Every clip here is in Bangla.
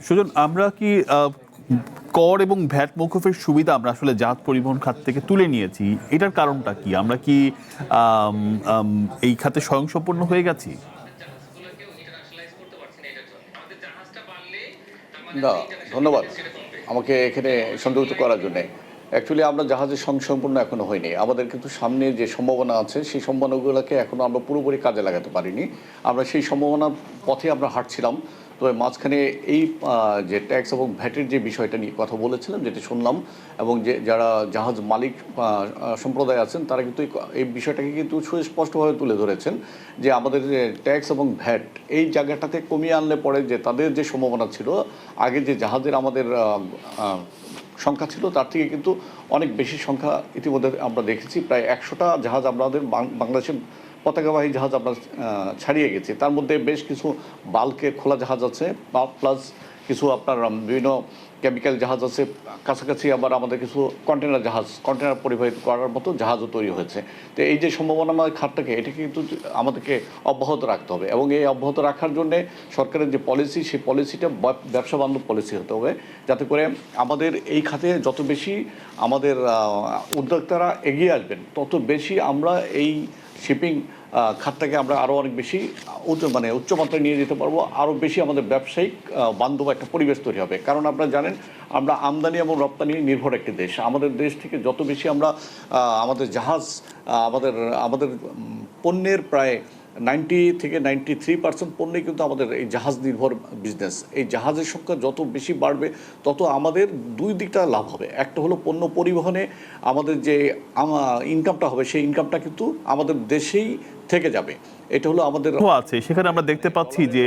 সুজন, আমরা কি কর এবং ভ্যাট মওকুফের সুবিধা আমরা আসলে জাহাজ পরিবহন খাত থেকে তুলে নিয়েছি? এটার কারণটা কি? আমরা কি আম, আম, এই খাতে স্বয়ংসম্পূর্ণ হয়ে গেছি? না, ধন্যবাদ আমাকে এখানে সংযুক্ত করার জন্য। অ্যাকচুয়ালি আমরা জাহাজের সম্পূর্ণ এখনো হয়নি। আমাদের কিন্তু সামনে যে সম্ভাবনা আছে সেই সম্ভাবনাগুলোকে এখনো আমরা পুরোপুরি কাজে লাগাতে পারিনি। আমরা সেই সম্ভাবনার পথে আমরা হাঁটছিলাম। তবে মাঝখানে এই যে ট্যাক্স এবং ভ্যাটের যে বিষয়টা নিয়ে কথা বলেছিলাম, যেটা শুনলাম, এবং যে যারা জাহাজ মালিক সম্প্রদায় আছেন তারা কিন্তু এই বিষয়টাকে কিন্তু সুস্পষ্টভাবে তুলে ধরেছেন যে আমাদের যে ট্যাক্স এবং ভ্যাট এই জায়গাটাতে কমিয়ে আনলে পরে যে তাদের যে সম্ভাবনা ছিল, আগে যে জাহাজের আমাদের সংখ্যা ছিল তার থেকে কিন্তু অনেক বেশি সংখ্যা ইতিমধ্যে আমরা দেখেছি। প্রায় 100টা জাহাজ আমাদের বাংলাদেশের পতাকাবাহী জাহাজ আমরা ছাড়িয়ে গেছি। তার মধ্যে বেশ কিছু বাল্কের খোলা জাহাজ আছে, প্লাস কিছু আপনার বিভিন্ন কেমিক্যাল জাহাজ আছে, কাছাকাছি আবার আমাদের কিছু কন্টেনার পরিবাহিত করার মতো জাহাজও তৈরি হয়েছে। তো এই যে সম্ভাবনাময় খাতটাকে এটাকে কিন্তু আমাদেরকে অব্যাহত রাখতে হবে, এবং এই অব্যাহত রাখার জন্যে সরকারের যে পলিসি সেই পলিসিটা ব্যবসা বান্ধব পলিসি হতে হবে, যাতে করে আমাদের এই খাতে যত বেশি আমাদের উদ্যোক্তারা এগিয়ে আসবেন তত বেশি আমরা এই শিপিং খাতটাকে আমরা আরও অনেক বেশি উচ্চমাত্রায় নিয়ে যেতে পারবো, আরও বেশি আমাদের ব্যবসায়িক বান্ধব একটা পরিবেশ তৈরি হবে। কারণ আপনারা জানেন আমরা আমদানি এবং রপ্তানি নির্ভর একটি দেশ। আমাদের দেশ থেকে যত বেশি আমরা আমাদের জাহাজ আমাদের পণ্যের প্রায় 90 থেকে 93% পণ্যই কিন্তু আমাদের এই জাহাজ নির্ভর বিজনেস। এই জাহাজের সংখ্যা যত বেশি বাড়বে তত আমাদের দুই দিকটা লাভ হবে। একটা হলো পণ্য পরিবহনে আমাদের যে ইনকামটা হবে সেই ইনকামটা কিন্তু আমাদের দেশেই থেকে যাবে। এটা হলো আমাদের আছে। সেখানে আমরা দেখতে পাচ্ছি যে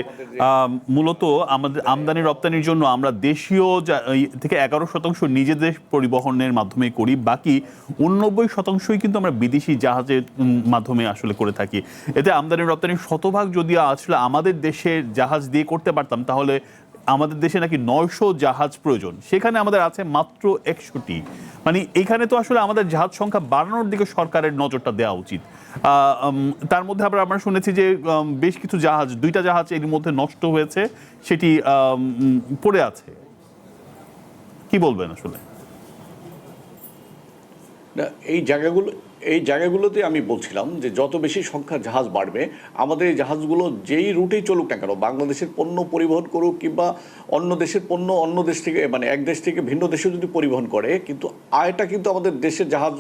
মূলত আমাদের আমদানি রপ্তানির জন্য আমরা দেশীয় থেকে 11% নিজেদের পরিবহনের মাধ্যমে করি, বাকি 89%ই কিন্তু আমরা বিদেশি জাহাজের মাধ্যমে আসলে করে থাকি। এতে আমদানি রপ্তানির শতভাগ যদি আসলে আমাদের দেশের জাহাজ দিয়ে করতে পারতাম তাহলে আমাদের দেশে নাকি 900 জাহাজ প্রয়োজন, সেখানে আমাদের আছে মাত্র 100টি। মানে এখানে তো আসলে আমাদের জাহাজ সংখ্যা বাড়ানোর দিকে সরকারের নজরটা দেওয়া উচিত। তার মধ্যে আমরা শুনেছি যে বেশ কিছু জাহাজ, 2টা জাহাজ এর মধ্যে নষ্ট হয়েছে, সেটি পড়ে আছে। কি বলবেন আসলে? এই জায়গাগুলোতে আমি বলছিলাম যে যত বেশি সংখ্যা জাহাজ বাড়বে আমাদের এই জাহাজগুলো যেই রুটেই চলুক না কেন, বাংলাদেশের পণ্য পরিবহন করুক কিংবা অন্য দেশের পণ্য অন্য দেশ থেকে এক দেশ থেকে ভিন্ন দেশে যদি পরিবহন করে, কিন্তু আয়টা কিন্তু আমাদের দেশের জাহাজ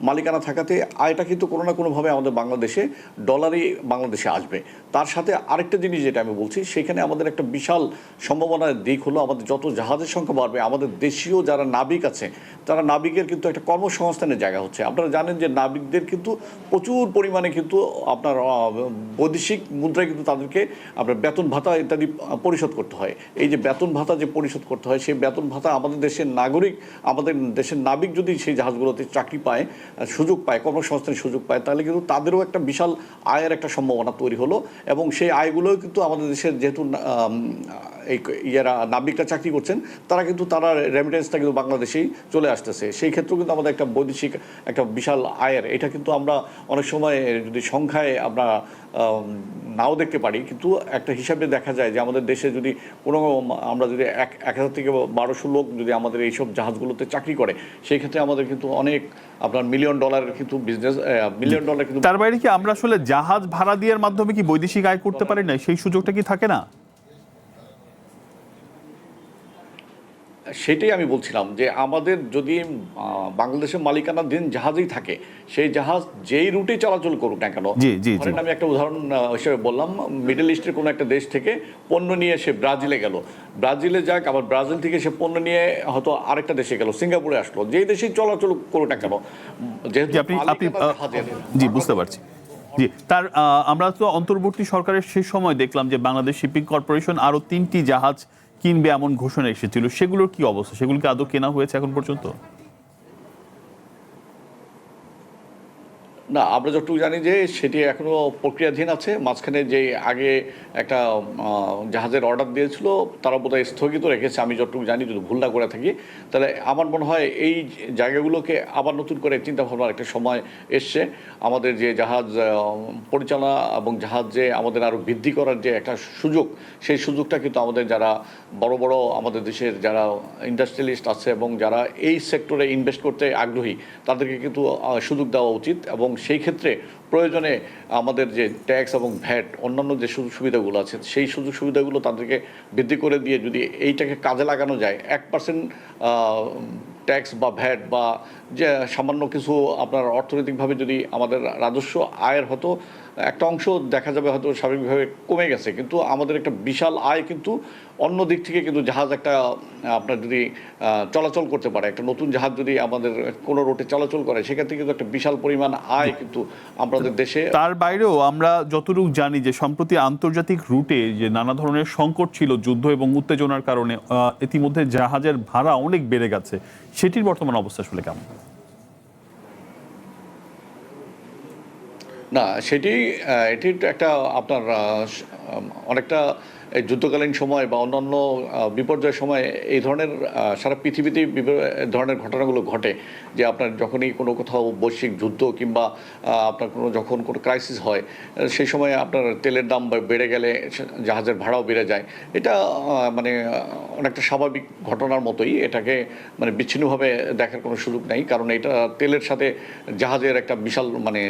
মালিকানা থাকাতে আয়টা কিন্তু কোনো না কোনোভাবে আমাদের বাংলাদেশে ডলারই বাংলাদেশে আসবে। তার সাথে আরেকটা জিনিস যেটা আমি বলছি, সেখানে আমাদের একটা বিশাল সম্ভাবনার দিক হলো আমাদের যত জাহাজের সংখ্যা বাড়বে আমাদের দেশীয় যারা নাবিক আছে তারা নাবিকের কিন্তু একটা কর্মসংস্থানের জায়গা হচ্ছে। আপনারা জানেন যে নাবিকদের কিন্তু প্রচুর পরিমাণে কিন্তু আপনার বৈদেশিক মুদ্রায় কিন্তু তাদেরকে আপনার বেতন ভাতা ইত্যাদি পরিশোধ করতে হয়। এই যে বেতন ভাতা যে পরিশোধ করতে হয় সেই বেতন ভাতা আমাদের দেশের নাগরিক, আমাদের দেশের নাবিক যদি সেই জাহাজগুলোতে চাকরি পায়, সুযোগ পায়, কর্মসংস্থানের সুযোগ পায়, তাহলে কিন্তু তাদেরও একটা বিশাল আয়ের একটা সম্ভাবনা তৈরি হলো। এবং সেই আয়গুলোও কিন্তু আমাদের দেশের যেহেতু এই নাবিকরা চাকরি করছেন তারা রেমিটেন্সটা কিন্তু বাংলাদেশেই চলে আসতেছে। সেই ক্ষেত্রেও কিন্তু আমাদের একটা বৈদেশিক একটা বিশাল আয়ের, এটা কিন্তু আমরা অনেক সময় যদি সংখ্যায় আমরা নাও দেখতে পারি, কিন্তু একটা হিসাবে দেখা যায় যে আমাদের দেশে যদি আমরা যদি 1000 থেকে 1200 লোক যদি আমাদের এইসব জাহাজগুলোতে চাকরি করে, সেই ক্ষেত্রে আমাদের কিন্তু অনেক আপনার $1 মিলিয়ন কিন্তু বিজনেস, $1 মিলিয়ন কিন্তু। তার বাইরে কি আমরা আসলে জাহাজ ভাড়া দেওয়ার মাধ্যমে কি বৈদেশিক আয় করতে পারি না? সেই সুযোগটা কি থাকে না? সেটাই আমি বলছিলাম যে আমাদের যদি বাংলাদেশের মালিকানাধীন জাহাজই থাকে, সেই জাহাজ যেই রুটে চলাচল করুক না কেন, ধরেন আমি একটা উদাহরণ হিসেবে বললাম, মিডল ইস্টের কোনো একটা দেশ থেকে পণ্য নিয়ে সে ব্রাজিলে গেল, ব্রাজিলে যাক, আবার ব্রাজিল থেকে সে পণ্য নিয়ে হয়তো আরেকটা দেশে গেল, সিঙ্গাপুরে আসলো, যেই দেশেই চলাচল করুক না কেন, যেহেতু জি বুঝতে পারছি। জি, আমরা তো অন্তর্বর্তী সরকারের শেষ সময় দেখলাম যে বাংলাদেশ শিপিং কর্পোরেশন আরো 3টি জাহাজ কিনবে এমন ঘোষণা এসেছিল। সেগুলোর কি অবস্থা? সেগুলোকে আদৌ কেনা হয়েছে এখন পর্যন্ত? না, আমরা যতটুকু জানি যে সেটি এখনো প্রক্রিয়াধীন আছে। মাঝখানে যে আগে একটা জাহাজের অর্ডার দিয়েছিল তারা বোধহয় স্থগিত রেখেছে, আমি যতটুকু জানি, যদি ভুল না করে থাকি। তাহলে আমার মনে হয় এই জায়গাগুলোকে আবার নতুন করে চিন্তা ভাবনার একটা সময় এসছে। আমাদের যে জাহাজ পরিচালনা এবং জাহাজ যে আমাদের আরও বৃদ্ধি করার যে একটা সুযোগ, সেই সুযোগটা কিন্তু আমাদের যারা বড় বড় আমাদের দেশের যারা ইন্ডাস্ট্রিয়ালিস্ট আছে এবং যারা এই সেক্টরে ইনভেস্ট করতে আগ্রহী, তাদেরকে কিন্তু সুযোগ দেওয়া উচিত। এবং সেই ক্ষেত্রে প্রয়োজনে আমাদের যে ট্যাক্স এবং ভ্যাট অন্যান্য যে সুযোগ সুবিধাগুলো আছে, সেই সুযোগ সুবিধাগুলো তাদেরকে বৃদ্ধি করে দিয়ে যদি এইটাকে কাজে লাগানো যায়, 1% ট্যাক্স বা ভ্যাট বা যে সামান্য কিছু আপনার অর্থনৈতিকভাবে যদি আমাদের রাজস্ব আয়ের হতো একটা অংশ দেখা যাবে হয়তো স্বাভাবিকভাবে কমে গেছে, কিন্তু আমাদের একটা বিশাল আয় কিন্তু অন্য দিক থেকে কিন্তু জাহাজ একটা আপনার যদি চলাচল করতে পারে, একটা নতুন জাহাজ যদি আমাদের কোনো রুটে চলাচল করে, সেক্ষেত্রে কিন্তু একটা বিশাল পরিমাণ আয় কিন্তু আমাদের দেশে। তার বাইরেও আমরা যতটুকু জানি যে সম্প্রতি আন্তর্জাতিক রুটে যে নানা ধরনের সংকট ছিল যুদ্ধ এবং উত্তেজনার কারণে, ইতিমধ্যে জাহাজের ভাড়া অনেক বেড়ে গেছে, সেটির বর্তমান অবস্থা আসলে কেমন? না, এটি একটা আপনার অনেকটা এই যুদ্ধকালীন সময় বা অন্যান্য বিপর্যয়ের সময় এই ধরনের সারা পৃথিবীতেই ধরনের ঘটনাগুলো ঘটে, যে আপনার যখনই কোনো কোথাও বৈশ্বিক যুদ্ধ কিংবা আপনার যখন কোনো ক্রাইসিস হয়, সেই সময় আপনার তেলের দাম বেড়ে গেলে জাহাজের ভাড়াও বেড়ে যায়। এটা মানে অনেকটা স্বাভাবিক ঘটনার মতোই, এটাকে মানে বিচ্ছিন্নভাবে দেখার কোনো সুযোগ নেই, কারণ এটা তেলের সাথে জাহাজের একটা বিশাল মানে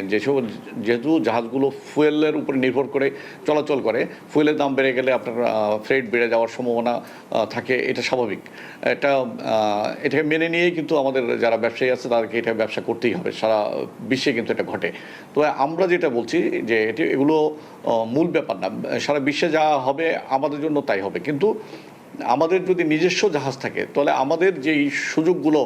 যেহেতু জাহাজগুলো ফুয়েলের উপরে নির্ভর করে চলাচল করে, ফুয়েলের দাম বেড়ে গেলে আপনার ফ্রেট বেড়ে যাওয়ার সম্ভাবনা থাকে, এটা স্বাভাবিক। এটাকে মেনে নিয়েই কিন্তু আমাদের যারা ব্যবসায়ী আছে তাদেরকে এটা ব্যবসা করতেই হবে, সারা বিশ্বে কিন্তু এটা ঘটে। তো আমরা যেটা বলছি যে এগুলো মূল ব্যাপার না, সারা বিশ্বে যা হবে আমাদের জন্য তাই হবে, কিন্তু আমাদের যদি নিজস্ব জাহাজ থাকে তাহলে আমাদের যেই সুযোগগুলো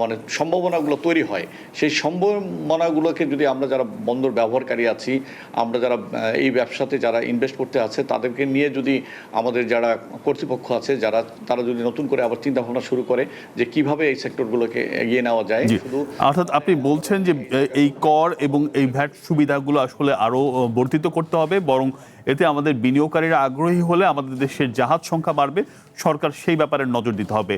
মানে সম্ভাবনাগুলো তৈরি হয়, সেই সম্ভাবনাগুলোকে যদি আমরা যারা বন্দর ব্যবহারকারী আছি, আমরা যারা এই ব্যবসাতে যারা ইনভেস্ট করতে আছে, তাদেরকে নিয়ে যদি আমাদের যারা কর্তৃপক্ষ আছে তারা যদি নতুন করে আবার চিন্তা ভাবনা শুরু করে যে কিভাবে এই সেক্টরগুলোকে এগিয়ে নেওয়া যায়। শুধু অর্থাৎ আপনি বলছেন যে এই কর এবং এই ভ্যাট সুবিধাগুলো আসলে আরো বর্ধিত করতে হবে, বরং এতে আমাদের বিনিয়োগকারীরা আগ্রহী হলে আমাদের দেশের জাহাজ সংখ্যা বাড়বে, সরকার সেই ব্যাপারে নজর দিতে হবে।